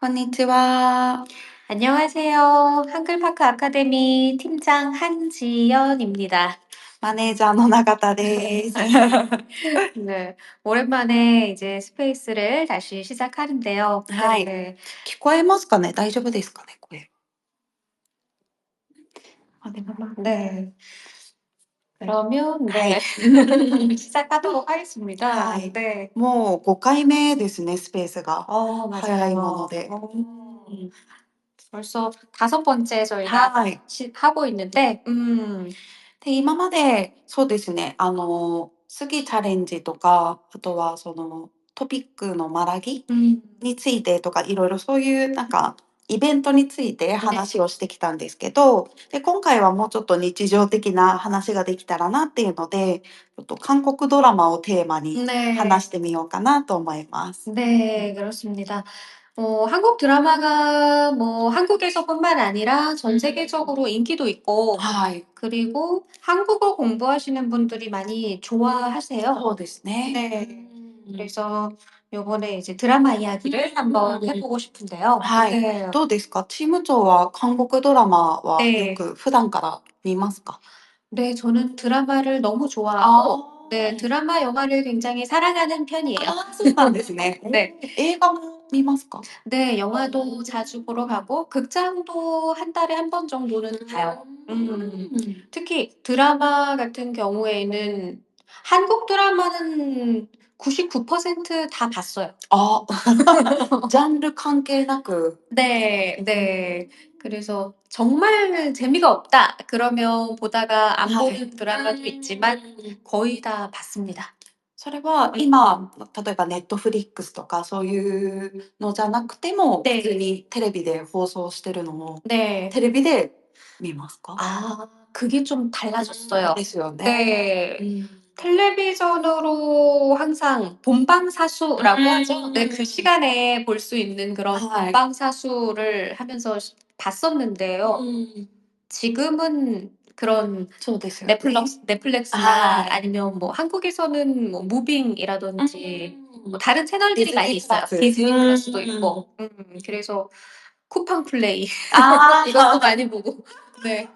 konnichiwa. 안녕하세요. 한글파크 아카데미 팀장 한지연입니다. 마네이저の 나가타です. 네, 오랜만에 이제 스페이스를 다시 시작하는데요. はい。 네, 聞こえますかね？大丈夫ですかね？声。あ、でも네. 그러면はい。 네, 시작하도록 하겠습니다. はい。 네. もう5回目ですね、スペースが。 早いもの 맞아요. で。 벌써 5번째 저희가 はい。 하고 있는데, で、今まで、そうですね、次チャレンジとか、あとはそのトピックのまらぎ についてとか、いろいろそういうなんか、イベントについて話をしてきたんですけど、で、今回はもうちょっと日常的な話ができたらなっていうので、ちょっと韓国ドラマをテーマに 네. 話してみようかなと思います。 네, 그렇습니다. 한국 드라마가 뭐 한국에서뿐만 아니라 전 세계적으로 인기도 있고, はい。 그리고 한국어 공부하시는 분들이 많이 좋아하세요. そうですね。 네. 그래서 요번에 이제 드라마 이야기를 한번 해보고 싶은데요. はい。 네. どうですか？チーム長は韓国ドラマはよ 네. く普段から見ますか？ 네, 저는 드라마를 너무 あ 좋아하고, あ。 네, 드라마, 영화를 굉장히 사랑하는 편이에요. ああ、そうなんですね。네. 映画も見ますか？ 네, 영화도 자주 보러 가고, 극장도 한 달에 한 번 정도는 가요. うん。 특히 드라마 같은 경우에는 한국 드라마는 99%다 봤어요. あ、ジャンル関係なく。 네, 네. 그래서 정말 재미가 없다. 그러면 보다가 안 はい。 보는 드라마도 있지만 거의 다 봤습니다. それは今、例えばネットフリックスとかそういうのじゃなくても、普通 네, にテレビで放送してるのを 네. テレビで見ますか？ 아, 그게 좀 달라졌어요. ですよね。 네. うん。 텔레비전으로 항상 본방사수라고 하죠. 네, 그 시간에 볼 수 있는 그런 はい。 본방사수를 하면서 봤었는데요. うん。 지금은 그런 そうですよね。 넷플릭스나 아. 아니면 뭐 한국에서는 뭐 무빙이라든지 뭐 다른 채널들이 디즈니 많이 있어요. 플러스. 디즈니 플러스도 있고. 그래서 쿠팡 플레이 아. 이것도 많이 보고. 네,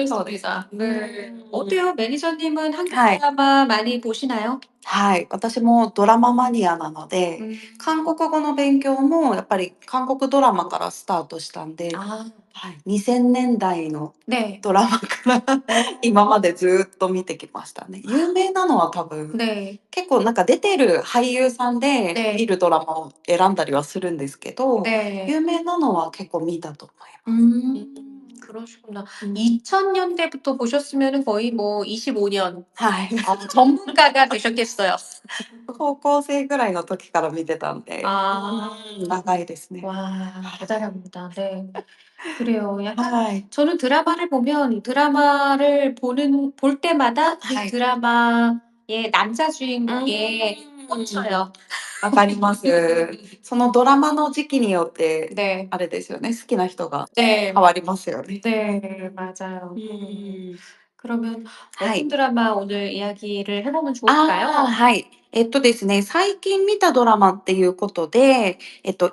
そうです。 그렇습니다. 네. 어때요? 매니저님은 한국 はい。 드라마 많이 보시나요? はい。私もドラママニアなので、 음. 韓国語の勉強もやっぱり韓国ドラマからスタートしたんで、 아, はい、2000年代の 네. ドラマから今までずっと見てきましたね。有名なのは多分、 네. 結構なんか出てる俳優さんで 네. 見るドラマを選んだりはするんですけど、 네. 有名なのは結構見たと思います。 그러시구나. うん。 2000년대부터 보셨으면 거의 뭐 25년 はい。 전문가가 되셨겠어요. 高校生ぐらいの時から見てたんで、 아, 長いですね。 와, 대단합니다. 네. 그래요. 약간 はい。 저는 드라마를 보면 드라마를 볼 때마다 그 はい。 드라마의 남자 주인공에 うん。 꽂혀요. わかります。そのドラマの時期によって、 네. あれですよね、好きな人が 네. 変わりますよね。 네, 맞아요. は 그러면 い。 어떤 드라마 오늘 이야기를 해보면 ああ、 좋을까요? はい。ですね、最近見たドラマっていうことで、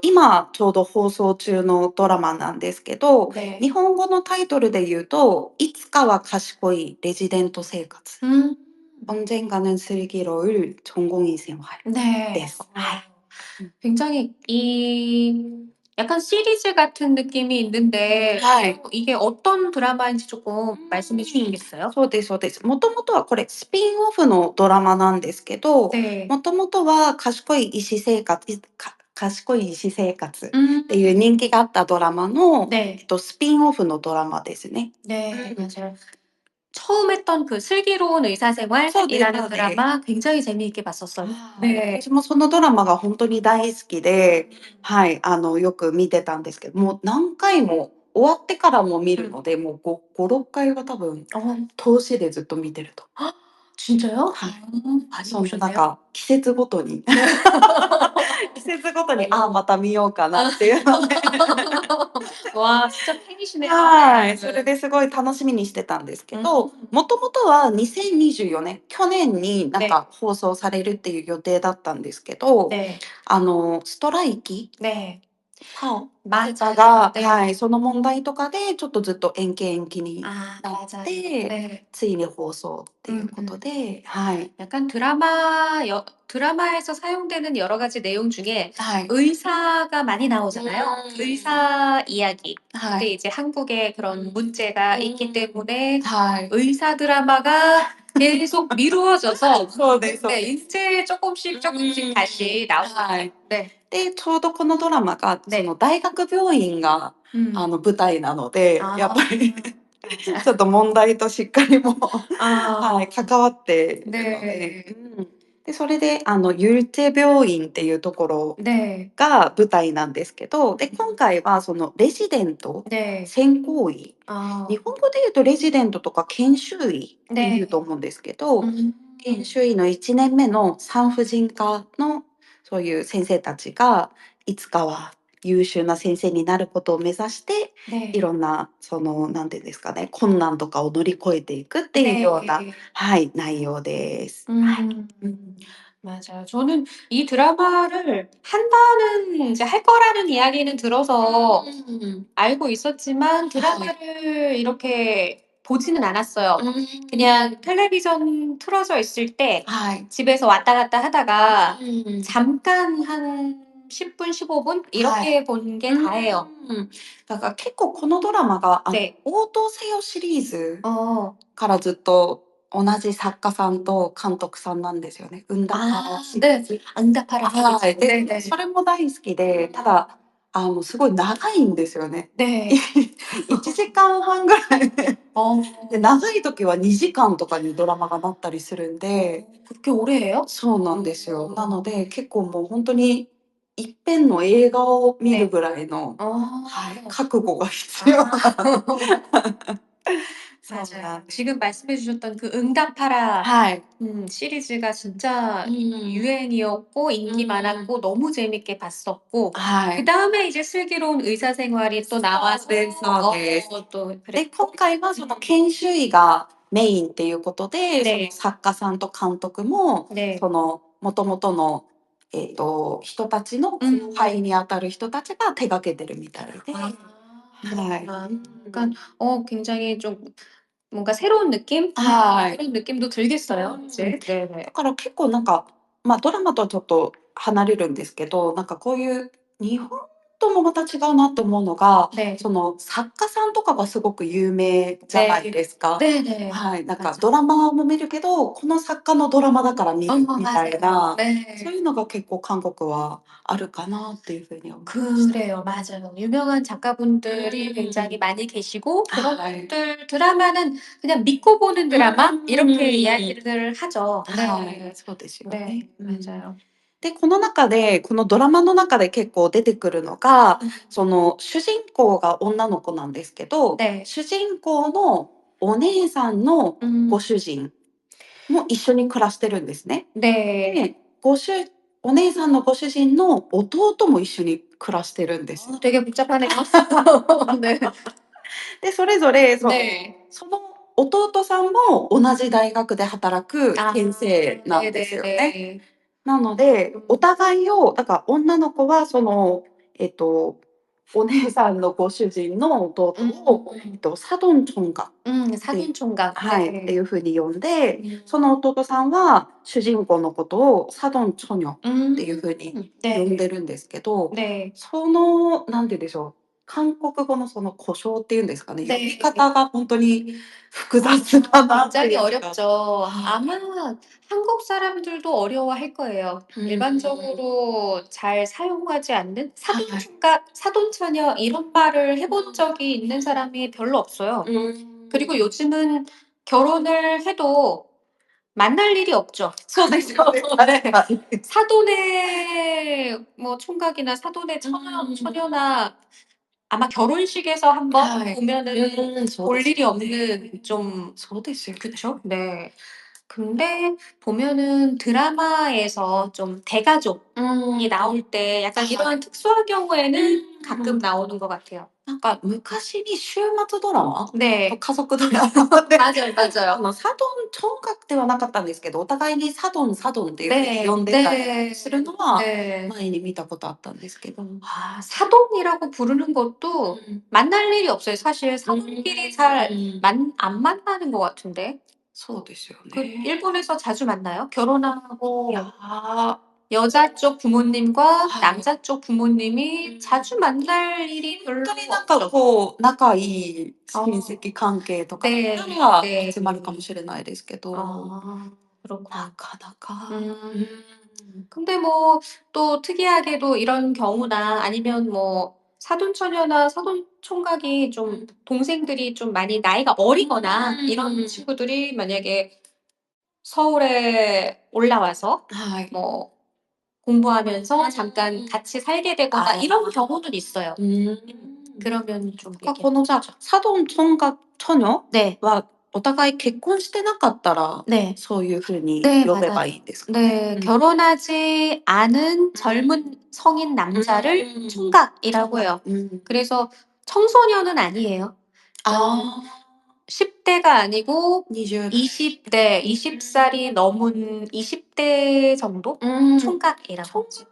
今ちょうど放送中のドラマなんですけど、 네. 日本語のタイトルで言うと、いつかは賢いレジデント生活。 음, 언젠가는 슬기로울 전공의 생활 네. です。はい。 굉장히 약간 시리즈 같은 느낌이 있는데 はい。 이게 어떤 드라마인지 조금 말씀해 주시겠어요? そうです、そうです。もともとはこれスピンオフのドラマなんですけど、 네. もともとは賢い医師生活、賢い医師生活っ 음, ていう人気があったドラマの、 네. スピンオフのドラマですね。 네, 맞아요. 처음 했던 그 슬기로운 의사생활이라는 そうです、そうです。 드라마 굉장히 재미있게 봤었어요. はい。 네. 私もそのドラマが本当に大好きで、はい、よく見てたんですけど、もう何回も終わってからも見るので、もう5、6回は多分 어, 通しでずっと見てると。 진짜요? はい。 많이 そのなん 보셨네요. か季節ごとに季節ごとに、ああ、また見ようかなっていうので、 와, 진짜 팬이시네요. はい、それですごい楽しみにしてたんですけど、 음, もともとは2024年、去年になん 네. か放送されるっていう予定だったんですけど、 네. ストライキ 네. パオと 맞아요. かが、 네. はい、その問題とかでちょっとずっと延期に 아 なっ 맞아요. て、 네. ついに放送っていうことで、はい。 약간 드라마에서 사용되는 여러 가지 내용 중에 はい。 의사가 많이 나오잖아요. 의사 이야기. は 근데 い。 이제 한국에 그런 문제가 있기 때문에 はい。 의사 드라마가 계속 미루어져서 そうです、そう 네, です。 이제 조금씩 다시 나오고 はい。 있어요. 네. で、ちょうどこのドラマが、そ 네. の大学病院が、舞台なので、 아. やっぱり 맞아요. ちょっと問題としっかりも、 아. はい、関わっているの 네. で、で、それで、ユルテ病院っていうところ 네. が舞台なんですけど、で、今回はそのレジデント、 네. 専攻医、 아. 日本語で言うとレジデントとか研修医って言 네. うと思うんですけど、 음. 研修医の1年目の産婦人科のそういう先生たちが、いつかは優秀な先生になることを目指して、 い 네. ろんな、その、なんていうんですかね、困難とかを乗り越えていくっていうような、 네. はい、内容です。はい。 맞아요. 저는 이 드라마를 한다는 이제 할 거라는 이야기는 들어서 알고 있었지만 드라마를 이렇게 보지는 않았어요. 그냥 텔레비전 틀어져 있을 때 はい。 집에서 왔다 갔다 하다가 잠깐 한 10분, 15분 はい。 이렇게 본 게 다예요. だから結構このドラマが、네. 応答せよシリーズ 어. からずっと同じ作家さんと監督さんなんですよね。응답하라 아,シリー 네. ズ。 응답하라 はい。 시리즈. で、 네네. それも大好きで、ただ、すごい長いんですよね。 네. 1時間半ぐらいで、 어. で、長い時は2時間とかにドラマがなったりするんで、 그렇게 오래 해요? そうなんですよ。なので、結構もう本当に一遍の映画を見る 네. ぐらいの、 어. はい、覚悟が必要な 아. そうな 맞아요. んです。 지금 말씀해 주셨던 그 응답하라 はい。 시리즈가 진짜 うん。 유행이었고 인기 うん。 많았고 너무 재밌게 봤었고 はい。 그다음에 이제 슬기로운 의사생활이 또 나와서 そうです、そうです。 또 で、 그랬고 今回はその研修医がメインっていうことで、 その 네. 作家さんと監督も、 네. その元々の、人たちの後輩にあたる人たちが手掛けてるみたいで、 아. はい。 아. 그러니까 굉장히 좀 뭔가 새로운 느낌? はい。 그런 느낌도 들겠어요. 이제. だ 네네. から結構なんか、ドラマとはちょっと離れるんですけど、なんかこういう日本ともまた違うなと思うのが、 네. その作家さんとかがすごく有名じゃないですか。 네네. はい。なんか 맞아. ドラマも見るけど、この作家のドラマだから見るみたい 맞아요. な、 네. そういうのが結構韓国はあるかなっていうふうに思いました。 그래요. 맞아요. 유명한 작가분들이 굉장히 많이 계시고 그런 はい。 분들 드라마는 그냥 믿고 보는 드라마 이렇게 이야기를 하죠. はい。 네. そうですよ 네. ね。 맞아요. で、この中で、このドラマの中で結構出てくるのが、その主人公が女の子なんですけど、 네. 主人公のお姉さんのご主人も一緒に暮らしてるんですね。 네. で、お姉さんのご主人の弟も一緒に暮らしてるんですよ。 되게 복잡하네요. 네. で、それぞれ、네. その弟さんも同じ大学で働く 아. 先生なんですよね。 네네네. なので、お互いを、だから女の子はその、お姉さんのご主人の弟を、サドンチョンガ、 사돈 총각. はい、ってい 네. うふうに呼んで、その弟さんは主人公のことをサドンチョニョっていうふうに呼ん 네. でるんですけど、 네. その、なんて言うんでしょう、韓国語のその呼称っていうんですかね、 네. 呼び方が本当に複雑だなってい 굉장히 うか。 어렵죠. 아마 한국 사람들도 어려워할 거예요. 일반적으로 잘 사용하지 않는 사돈총각, 사돈처녀 이런 말을 해본 적이 있는 사람이 별로 없어요. 그리고 요즘은 결혼을 해도 만날 일이 없죠. そうですよね。 네. 確かに。 사돈의 뭐 총각이나 사돈의 처녀나 아마 결혼식에서 한번 はい。 보면은 そう 볼 です 일이 よね。 없는 좀 そうですよね。 그쵸? 네. 근데 보면은 드라마에서 좀 대가족이 나올 때 약간 이러한 특수한 경우에는 가끔 나오는 것 같아요. なんか昔に週末ドラマと 네. 家族ドラマで 맞아요, 맞아요. サドン총각ではなかったんですけど、お互いにサドンサドンっていう風に 네. 呼んでたり 네. するのは 네. 前に見たことあったんですけど。 아, 사돈이라고 부르는 것도 만날 일이 없어요. 사실 사돈끼리 잘 안 만나는 것 같은데. そうですよ 그 ね。 일본에서 자주 만나요? 결혼하고 いや、 여자 쪽 부모님과 아. 남자 쪽 부모님이 자주 만날 일이 本 별로 当になんか 없죠. こう、仲いい親戚関係とかだったら 네. 始まるかもしれないですけど、 아, な 그렇구나. かなか。 근데 뭐 또 특이하게도 이런 경우나 아니면 뭐 사돈처녀나 사돈총각이 좀 동생들이 좀 많이 나이가 어리거나 이런 친구들이 만약에 서울에 올라와서 はい。 뭐 공부하면서 잠깐 같이 살게 되거나 아. 이런 경우는 있어요. 그러면 좀 なんかこのじゃあ、サドン총각 처녀 네. はお互い結婚してなかったら、 네. そういう風に 네, 呼べ 맞아요. ばいいんですか？ 네, 결혼하지 않은 젊은 성인 남자를 총각이라고 해요. 그래서 청소년은 아니에요. 아. 10대가 아니고 20 20대, 20살이 넘은 20대 정도? 총각이라고 하죠.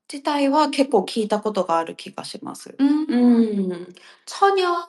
自体は結構聞いたことがある気がします。 처녀.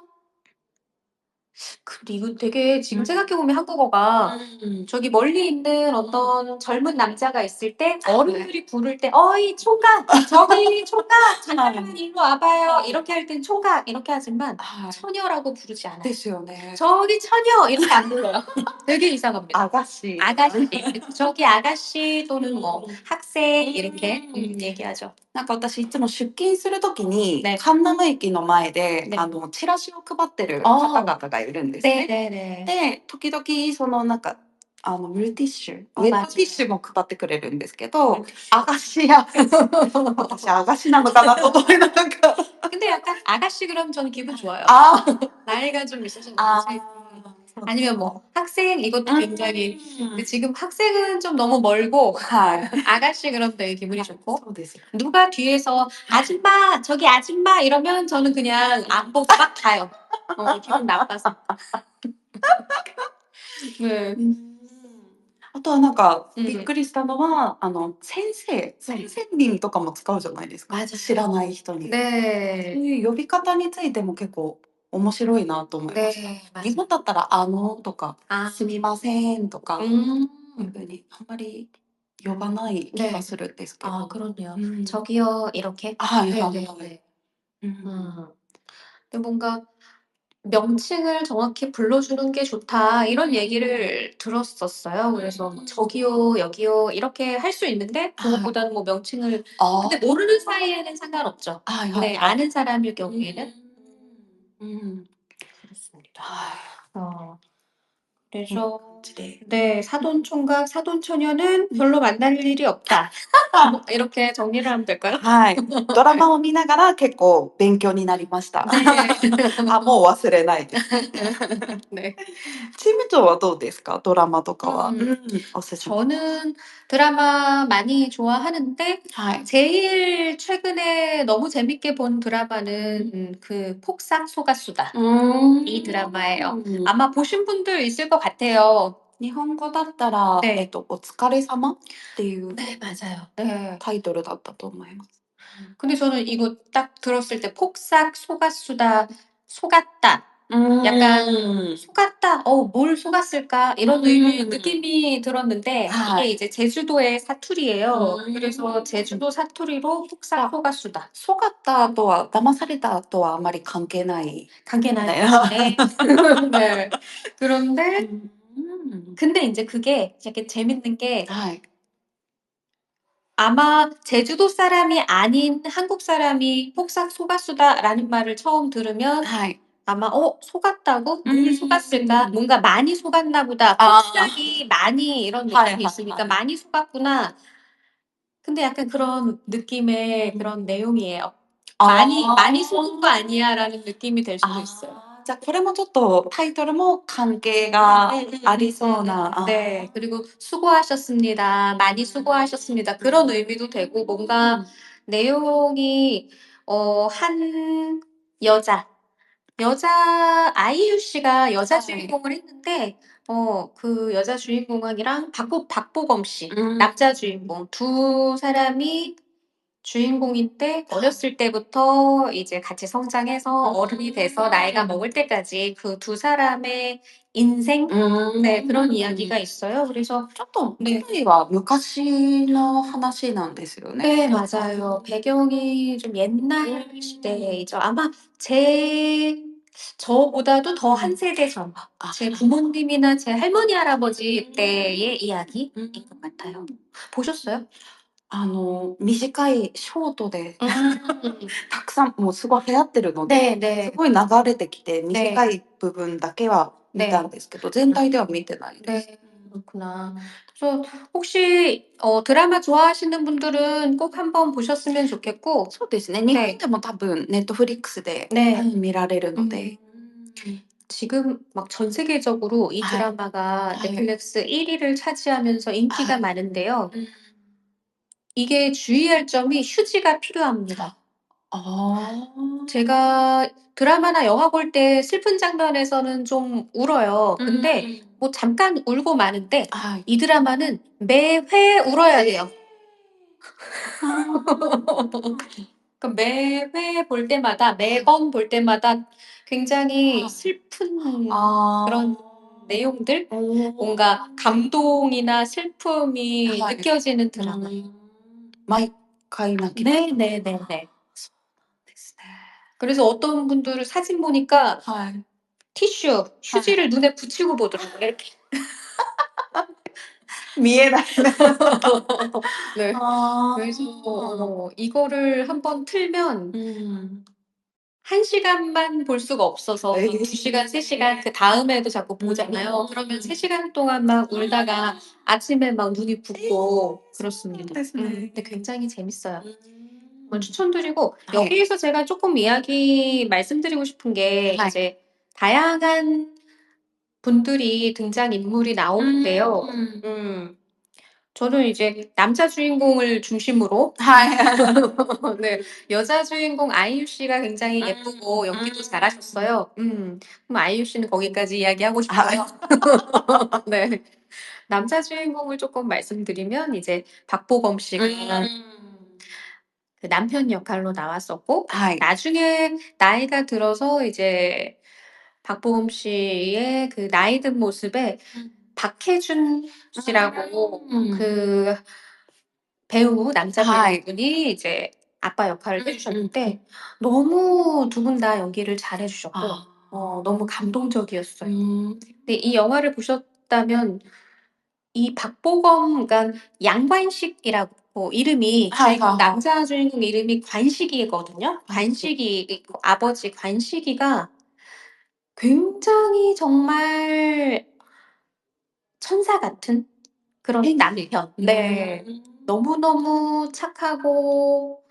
근데 이거 되게 지금 생각해보면 한국어가 저기 멀리 있는 어떤 젊은 남자가 있을 때 어른들이 부를 때 어이 총각 저기 총각 잠깐만 일로 와봐요 이렇게 할 땐 총각 이렇게 하지만 はい。 처녀라고 부르지 않아요. ですよね。 저기 처녀 이렇게 안 불러요. 되게 이상합니다. アガシ。 아가씨 저기 아가씨 또는 뭐 학생 이렇게 얘기하죠. なんか私いつも出勤するときに、ね神奈駅の前で、ねチラシを配ってる方々がいるんですね。 네네네. で、時々そのなんか、ムルティッシュ、ウェッ 맞아요. トティッシュも配ってくれるんですけど、アガシや、私アガシなのかなと思いながら。 근데 약간 아가씨 그러면 저는 기분 좋아요. あ 나이가 좀 있으신 아. 분이지. 아니면 뭐 학생 이것도 굉장히 근데 음. 지금 학생은 좀 너무 멀고 はい。 아가씨 그럼 되게 기분이 좋고 そうですよ。 누가 뒤에서 아줌마 저기 아줌마 이러면 저는 그냥 안 보고 막 가요. 기분 나빠서. 네. あとはなんか、うんびっくりしたのは、先生人とかも使うじゃないですか。 맞아요. 知らない人に。そう 네. いう呼び方についても結構面白いなと思いました。 네. 日 맞아요. 本だったら、とか、 아. すみませんとか、そういう 음. 風にあんまり呼ばない気がするんですけど。 아, 그렇네요. うん 저기요 이렇게. はいはいはい。 네네네. うん 근데 뭔가 명칭을 정확히 불러주는 게 좋다 이런 얘기를 들었었어요. 그래서 뭐 저기요, 여기요 이렇게 할 수 있는데 그것보다는 뭐 명칭을 あ 근데 모르는 사이에는 상관없죠. はいはい 네, はい。 아는 사람일 경우에는 うん 그렇습니다. はい。 어, こんな 그래서 感じで。 네, 사돈 총각, 사돈 처녀는 별로 만날 일이 없다. 뭐 이렇게 정리를 하면 될까요? はい。ドラマを見ながら結構勉強になりました。 네. あ、もう忘れないです。 네. チーム長はどうですか？ドラマとかは。おすすめ。 저는 드라마 많이 좋아하는데 はい。 제일 최근에 너무 재밌게 본 드라마는 그 폭삭 소가수다. 이 드라마예요. 아마 보신 분들 있을 것 같아요. 日本語だったら、ねお疲れ様っていう 네, 맞아요. 네. タイトルだったと思います。 근데 저는 이거 딱 들었을 때 폭삭 소가수다 속았다. 약간 속았다. 뭘 속았을까? 이런 느낌이 들었는데 아. 이게 이제 제주도의 사투리예요. 그래서 제주도 사투리로 폭삭 소가수다. そうかったとは、騙されたとはあまり関係ない。 관계는 네. 네. 네. 그런데 근데 이제 그게 되게 재밌는 게 はい。 아마 제주도 사람이 아닌 한국 사람이 "폭삭 속았수다."라는 말을 처음 들으면 はい。 아마 '속았다고? 뭘 속았을까? 뭔가 많이 속았나 보다. 아. 폭삭이 많이' 이런 하이, 느낌이 하이, 있으니까 하이. '많이 속았구나.' 근데 약간 그런 느낌의 그런 내용이에요. '많이 속은 거 아니야.'라는 느낌이 될 수도 있어요. じゃ、これもちょっとタイトルも関係がありそうな。 네. 그리고 "수고하셨습니다. 많이 수고하셨습니다." 그런 의미도 되고 뭔가 내용이 한 여자 아이유 씨가 여자 주인공을 했는데 그 여자 주인공이랑 박보검 씨 남자 주인공 두 사람이 주인공인데 어렸을 때부터 이제 같이 성장해서 어른이 돼서 나이가 먹을 때까지 그 두 사람의 인생 네 그런 이야기가 있어요. 그래서 ちょっと네. 舞台は昔の話なんですよね。 네 맞아요. 배경이 좀 옛날 시대이죠. 아마 저보다도 더 한 세대 전. 제 부모님이나 제 할머니, 할아버지 때의 이야기인 것 같아요. 보셨어요? 短いショートで음. たくさんもうすごい流行ってるので、 네네. すごい流れてきて、短い部分だけは見たんですけど、全体では見てないです。 네. 그렇구나. 그래서 혹시 드라마 좋아하시는 분들은 꼭 한번 보셨으면 좋겠고 そうですね。日本でも多分ネットフリックスで、 네. 見られるので。 지금 막 전 세계적으로 이 드라마가 넷플릭스 1 위를 차지하면서 인기가 많은데요. 이게 주의할 점이 휴지가 필요합니다. 제가 드라마나 영화 볼 때 슬픈 장면에서는 좀 울어요. 근데 뭐 잠깐 울고 마는데 이 드라마는 매회 울어야 돼요. 그러니까 매회 볼 때마다 매번 볼 때마다 굉장히 슬픈 그런 내용들 뭔가 감동이나 슬픔이 느껴지는 드라마. 毎回泣きます。 네네네네. ですね。 그래서 어떤 분들은 사진 보니까 はい。 티슈, 휴지를 눈에 붙이고 보더라고요. 이렇게. 見えない。 네. あ 그래서 이거를 한번 틀면 1 시간만 볼 수가 없어서 2 시간, 3 시간 그다음에도 자꾸 보잖아요. 그러면 3 시간 동안 막 울다가 아침에 막 눈이 붓고 그렇습니다. 근데 굉장히 재밌어요. 정말 추천드리고 여기에서 제가 쪼끔 이야기 말씀드리고 싶은 게 이제 다양한 분들이 등장인물이 나오는데요. 저는 이제 남자 주인공을 중심으로 네. 여자 주인공 아이유 씨가 굉장히 예쁘고 연기도 잘하셨어요. 그럼 아이유 씨는 거기까지 이야기하고 싶고요. 네. 남자 주인공을 쪼끔 말씀드리면 이제 박보검 씨가 그 남편 역할로 나왔었고 나중에 나이가 들어서 이제 박보검 씨의 그 나이 든 모습에 박해준 씨라고 그 배우 남자 배우분이 이제 아빠 역할을 해 주셨는데 너무 두 분 다 연기를 잘해 주셨고 너무 감동적이었어요. 근데 이 영화를 보셨다면 이 박보검 그러니까 양관식이라고 이름이 주인공 남자 주인공 이름이 관식이거든요. 관식이 아버지 관식이가 굉장히 정말 천사 같은 그런 남편. 네. 너무너무 착하고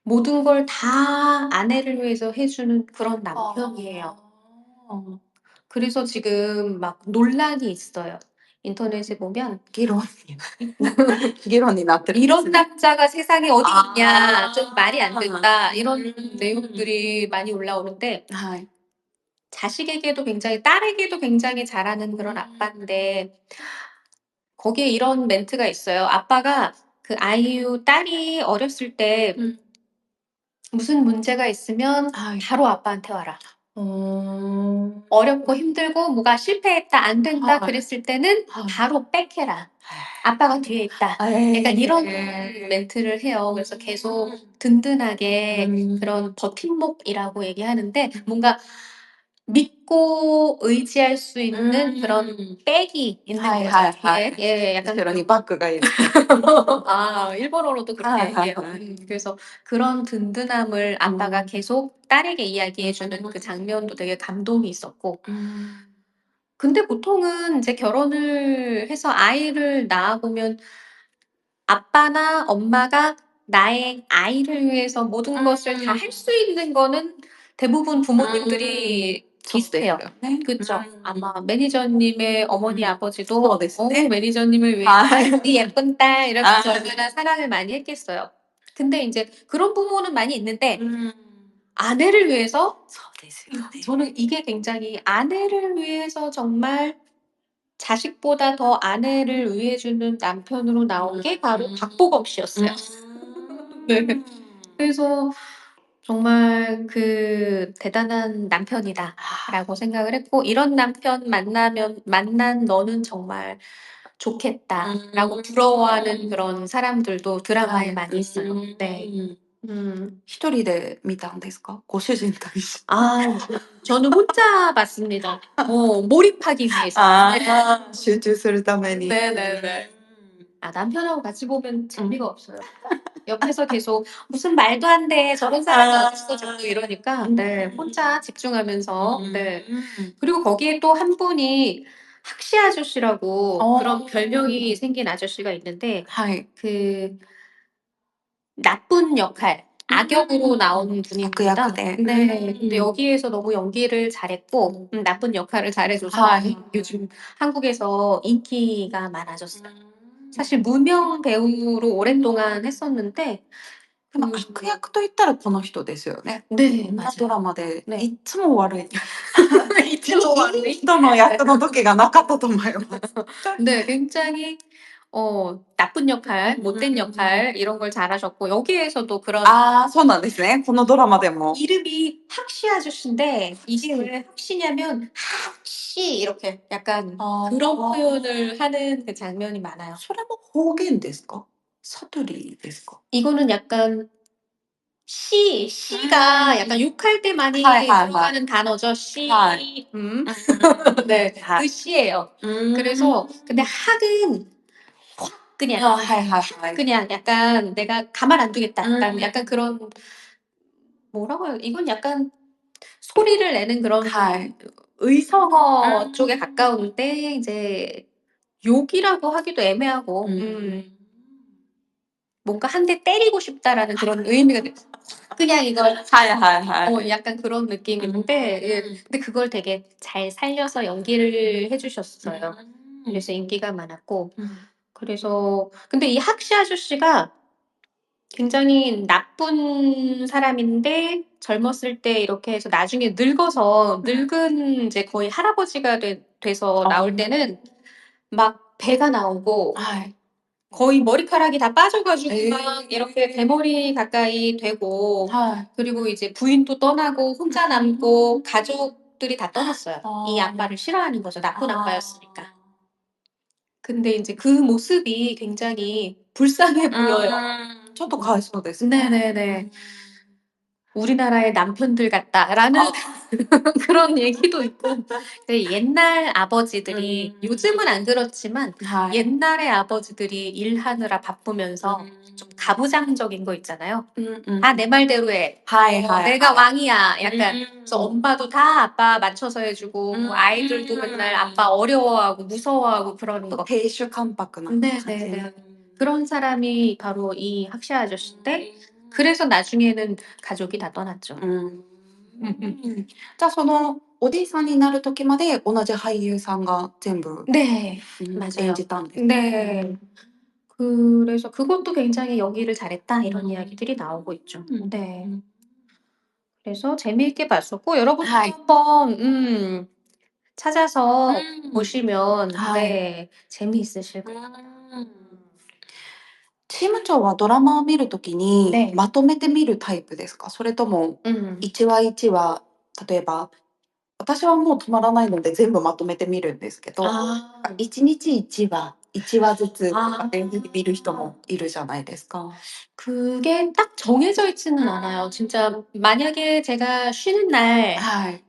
모든 걸 다 아내를 위해서 해 주는 그런 남편이에요. 그래서 지금 막 논란이 있어요. 인터넷에 보면 議論になってるんですね。 "이런 남자가 세상에 어디 있냐. 좀 말이 안 된다." 이런 내용들이 많이 올라오는데 자식에게도 굉장히 딸에게도 굉장히 잘하는 그런 아빠인데 거기에 이런 멘트가 있어요. 아빠가 그 아이유 딸이 어렸을 때 무슨 문제가 있으면 바로 아빠한테 와라. 어렵고 힘들고 뭐가 실패했다, 안 된다 그랬을 때는 바로 백해라. 아빠가 뒤에 있다. 약간 이런 멘트를 해요. 그래서 계속 든든하게 그런 버팀목이라고 얘기하는데 뭔가 믿고 의지할 수 있는 그런 백이 있는 거죠. 뒤에. 예, 약간 後ろにバッグがいる。 아, 일본어로도 그렇게 얘기해요. 그래서 그런 든든함을 아빠가 계속 딸에게 이야기해 주는 그 장면도 되게 감동이 있었고. 근데 보통은 이제 결혼을 해서 아이를 낳아 보면 아빠나 엄마가 나의 아이를 위해서 모든 것을 다 할 수 있는 거는 대부분 부모님들이 비슷해요. 그쵸. 아마 매니저님의 어머니 아버지도 매니저님을 위해서 "우리 예쁜 딸." 이러면서 얼마나 사랑을 많이 했겠어요. 근데 인제 그런 부모는 많이 있는데 うん。 아내를 위해서 そうですよね。 저는 이게 굉장히 아내를 위해서 정말 자식보다 더 아내를 위해 주는 남편으로 나온 게 바로 박보검 씨였어요. 네. 그래서 정말 그 '대단한 남편이다.'라고 생각을 했고 '이런 남편 만난 너는 정말 좋겠다.'라고 부러워하는 그런 사람들도 드라마에 많이 있어요. 네. 一人で見たんですか？ご主人と一緒に。 아 저는 혼자 봤습니다. 몰입하기 위해서. 네. ああ、集中するために。 네네네. 아 남편하고 같이 보면 재미가 없어요. 옆에서 계속 "무슨 말도 안 돼. 저런 사람이 어딨어." 자꾸 이러니까 네 혼자 집중하면서 네. 그리고 거기에 또 한 분이 학시 아저씨라고 그런 별명이 생긴 아저씨가 있는데 はい。 그 나쁜 역할, 악역으로 나온 분입니다. 悪役で。 네. 근데 여기에서 너무 연기를 잘했고 나쁜 역할을 잘해줘서 하이. 요즘 한국에서 인기가 많아졌어요. 사실 무명 배우로 오랫동안 했었는데 でも悪役と言ったらこの人ですよね。 네 こんなド 맞아요. ラマで 네. いっつも悪い。 いつも悪い。いい人の役の時がなかったと思います。 네, 굉장히 나쁜 역할, 못된 역할 이런 걸 잘하셨고 여기에서도 그런 ああ、そうなんですね。このドラマでも。 이름이 학시 아저씨인데 이게 왜 학시냐면 학시 이렇게 약간 그런 표현을 하는 그 장면이 많아요. それも方言ですか？サトリですか？ 이거는 약간 씨가 약간 욕할 때 많이 하이, 하이, 들어가는 단어죠. 씨. 하이. 네, 하이. 그 씨예요. 그래서 근데 학은 확 그냥 あ、はいはいはい。 그냥 약간 '내가 가만 안 두겠다.' 약간 그런 뭐라고 해요? 이건 약간 소리를 내는 그런 はい。 의성어 쪽에 가까운데 이제 욕이라고 하기도 애매하고 うん。 뭔가 '한 대 때리고 싶다.'라는 그런 의미가 그냥 이걸 はいはいはい。 약간 그런 느낌인데 예 근데 그걸 되게 잘 살려서 연기를 해 주셨어요. 그래서 인기가 많았고 그래서 근데 이 학시 아저씨가 굉장히 나쁜 사람인데 젊었을 때 이렇게 해서 나중에 늙어서 늙은 인제 거의 할아버지가 돼서 나올 때는 막 배가 나오고 はい。 거의 머리카락이 다 빠져 가지고 에이. 막 이렇게 대머리 가까이 되고 はい。 그리고 이제 부인도 떠나고 혼자 남고 가족들이 다 떠났어요. 이 아. 아빠를 싫어하는 거죠, 나쁜 아. 아빠였으니까. 근데 인제 그 모습이 굉장히 불쌍해 보여요. ちょっとかわいそうです。 네네네. '우리나라의 남편들 같다.'라는 그런 얘기도 있고 그 옛날 아버지들이 요즘은 안 그렇지만 はい。 옛날의 아버지들이 일하느라 바쁘면서 좀 가부장적인 거 있잖아요. うんうん。 "다 내 말대로 해. はいはい。 내가 왕이야." 약간 그래서 うん。 엄마도 다 아빠 맞춰서 해 주고 뭐 아이들도 맨날 아빠 어려워하고 무서워하고 그러는 거. 亭主関白な感じ。 네네네. 그런 사람이 바로 이 학시 아저씨인데 그래서 나중에는 가족이 다 떠났죠. じゃあそのおじいさんになる時まで同じ俳優さんが全部 네. 演 맞아요. じたんです。 네. 그래서 그것도 굉장히 "연기를 잘했다." 이런 이야기들이 나오고 있죠. うん。 네. 그래서 재미있게 봤었고 여러분도 하이. 한번 찾아서 うん。 보시면 はい。 네 재미있으실 거예요. チーム長はドラマを見るときに、ねまとめて見るタイプですか？それとも一話一話、例えば、私はもう止まらないので全部まとめて見るんですけど、 아. 1日1話、1話ずつとかあで見る人もいるじゃないですか。 그게 딱 정해져 있지는 않아요. 진짜 만약에 제가 쉬는 날 はい。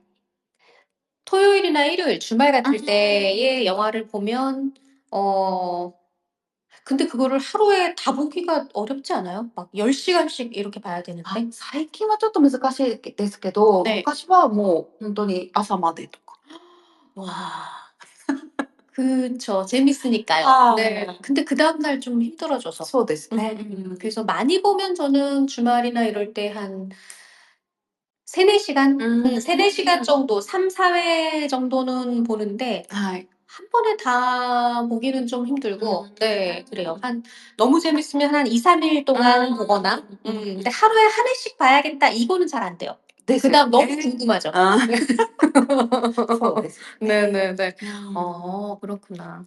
토요일이나 일요일 주말 같을 때에 영화를 보면 근데 그거를 하루에 다 보기가 어렵지 않아요? 막 10 시간씩 이렇게 봐야 あ、 되는데. 最近はちょっと難しいですけど、 네. 昔はもう本当に朝までとか。 와. 그쵸. 재밌으니까요. 아. 네. 근데 그다음 날 좀 힘들어져서. そうですね。 그래서 많이 보면 저는 주말이나 이럴 때 한 3-4 시간? 3-4 시간 정도 3-4회 정도는 보는데 はい。한 번에 다 보기는 좀 힘들고 네 그래요. 너무 재밌으면 한 2-3일 동안 보거나 근데 '하루에 한 회씩 봐야겠다.' 이거는 잘 안 돼요. ですよ 그다음 너무 ね。 궁금하죠. あ 네. そうですよね。 네네네. うん。 그렇구나. あ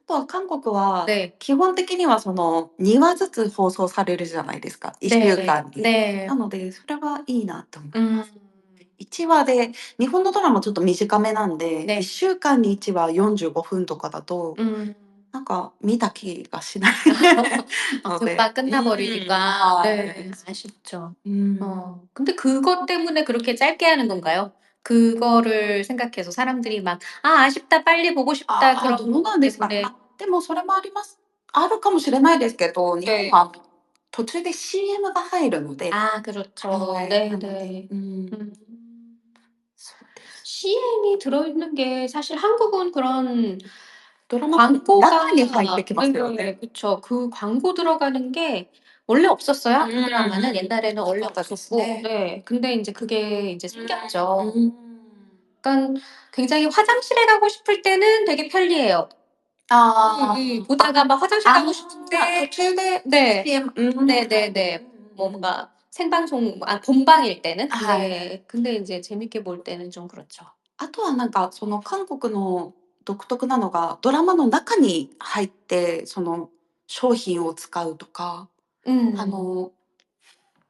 とは韓国は、 네. 基本的にはその2話ずつ放送されるじゃないですか、1週 네. 間に。 네. なので、それはいいなと思います。 음. 1話で日本のドラマちょっと短めなんで、ね。 1週間に1話45分とかだと、 なんか見た気がしないので。 금방 끝나버리니까. 네. はい。 아쉽죠. うん。 근데 그것 때문에 그렇게 짧게 하는 건가요? 그거를 생각해서 사람들이 막 '아 아쉽다. 빨리 보고 싶다.' ど 그런 う 것 なんですか。 때문에 でもそれもあります。あるかもしれないですけど、日本 네. は途中で CM が入るので。 아 그렇죠. はい。 네네. なので、음. そうです。 CM이 들어있는 게 사실 한국은 그런 ドラマの 광고가 中に入ってきますよ 네 ね。 그쵸. 그 광고 들어가는 게 원래 없었어요. 한국 드라마는 옛날에는 원래 なかったです 없었고 ね。 네. 근데 인제 그게 인제 생겼죠. うん。 그러니깐 굉장히 화장실에 가고 싶을 때는 되게 편리해요. ああ。 보다가 막 화장실 가고 途 싶은데 中で 네. CM 네네네. 뭔가 생방송 본방일 때는. はい。 네. 근데 인제 재밌게 볼 때는 좀 그렇죠. あとはなんかその韓国の独特なのが、ドラマの中に入って、その商品を使うとか、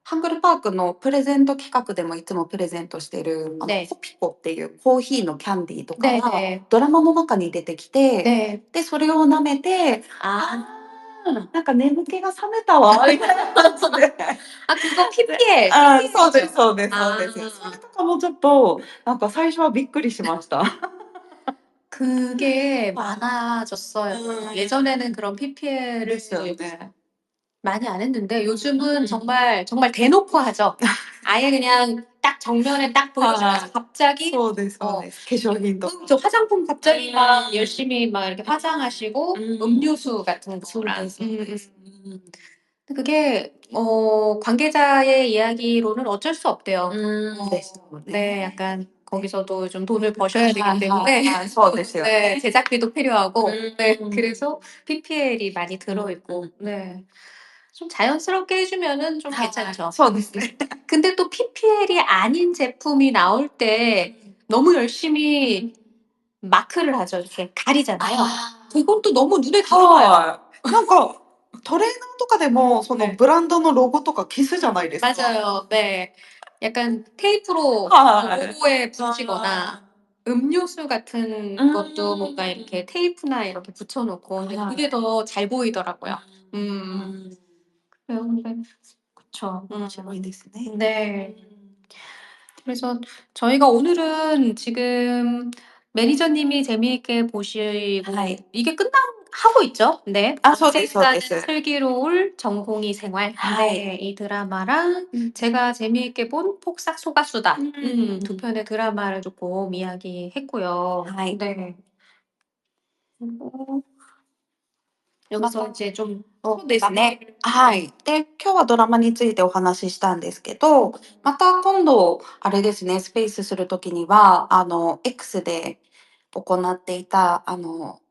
ハングルパークのプレゼント企画でもいつもプレゼントしてる、ね。コピコっていうコーヒーのキャンディーとかがね。ドラマの中に出てきて、 네. で、それを舐めて、 아. なんか眠気が覚めたわみたいな感じで。 아 그거 PPL. そうですそうですそうです。 아. それとかもちょっと、なんか最初はびっくりしました。 그게 많아졌어요. 예전에는 그런 で PPL을 すよね。 많이 안 했는데 요즘은 정말 대놓고 하죠. 아예 그냥 딱 정면에 딱 보여주면서 갑자기 そうですそうです。化粧品とか。 저 화장품 갑자기 막 열심히 막 이렇게 화장하시고 음료수 같은 そう 거랑 ですそうです。 그게 관계자의 이야기로는 어쩔 수 없대요. ですよ 네 ね。 약간 거기서도 좀 돈을 버셔야 되기 때문에 そうですよ。 네 제작비도 필요하고 네 음. 그래서 PPL이 많이 들어있고 네. 좀 자연스럽게 해 주면은 좀 괜찮죠. そうですね。 근데 또 PPL이 아닌 제품이 나올 때 너무 열심히 마크를 하죠. 이렇게 가리잖아요. あ 그건 또 너무 눈에 あ。 들어와요. はい。なんかトレーナーとかでも、その 네. ブランドのロゴとか消すじゃないですか。 맞아요. 네. 약간 테이프로 はい。 로고에 붙이거나 음료수 같은 것도 뭔가 이렇게 테이프나 이렇게 붙여 놓고 근데 그게 더 잘 보이더라고요. 그래요. 근데 그쵸. 面白いですね。 네. 그래서 저희가 오늘은 지금 매니저님이 재미있게 보시고 네. 이게 하고 있죠. 네. 아, そうですそうで 언젠가는 す。 슬기로울 전공의 생활. 네. 이 드라마랑 제가 재미있게 본 폭삭 소가수다. 두 편의 드라마를 조금 이야기했고요. はい。 네. 그리고 여기서 이제 좀 そうですね。 마무리를 はい。で、今日はドラマについてお話ししたんですけど、また今度、あれですね、スペースするときには、X で行っていた、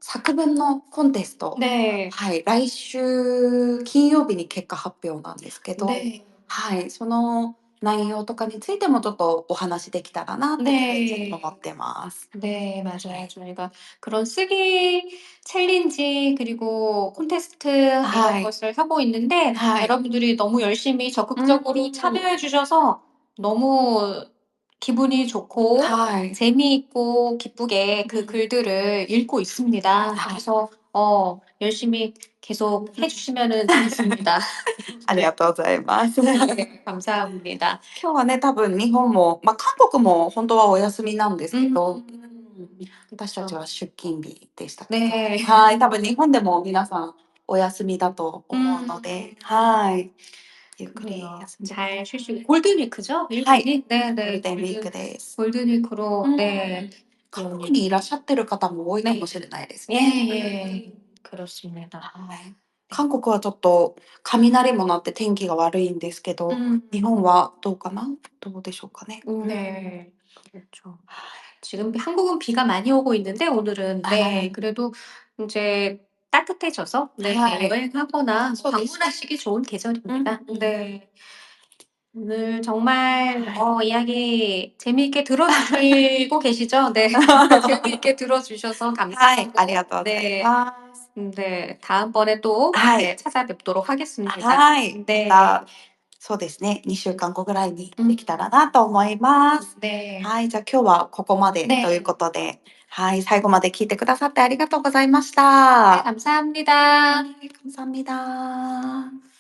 作文のコンテスト。 네. はい。来週金曜日に結果発表なんですけど、 네. はい。その内容とかについてもちょっとお話できたらなっていうふうに思ってます。 네, 맞아요. 저희가 그런 쓰기 챌린지 그리고 콘테스트 이런 하이. 것을 하고 있는데 하이. 여러분들이 너무 열심히 적극적으로 참여해 주셔서 너무 기분이 좋고 はい。 재미있고 기쁘게 그 글들을 읽고 있습니다. 그래서 열심히 계속 해 주시면은 좋겠습니다. ありがとうございます。 네, 감사합니다. 今日はね、多分日本も、韓国も本当はお休みなんですけど、私たちは出勤日でしたけど、 네. はい、多分日本でも皆さんお休みだと思うので、はい。ゆっくり 그래요. 休んで 잘 쉬시고 골든위크죠? 하이. 일본이? ゴー 네네. ルデンウィークです。 골든위크로 네. 韓国にいらっしゃってる方も多いかもしれないですね。 예. 그렇습니다. はい。韓国はちょっと雷も鳴って天気が悪いんですけど、日本はどうかな？どうでしょうかね。 네. 그렇죠. 지금 한국은 비가 많이 오고 있는데 오늘은 네 네. 그래도 인제 따뜻해져서 네 네. 여행하거나 뭐 そうです。 방문하시기 좋은 계절입니다. 음. 네. 오늘 정말 네. 이야기 재미있게 들어주시고 계시죠? 네. 재미있게 들어주셔서 はい、あり 감사하고 がとうござい 네. ます。네. 다음번에 또 はい。 네 찾아뵙도록 하겠습니다. はい。ま 네. た、そうですね、2週間後ぐらいにで 음. きたらなと思います。 네. はい、じゃあ今日はここまでという 네. ことで、はい、最後まで聞いてくださってありがとうございまし 네 た。 감사합니다. はい、감사합니다.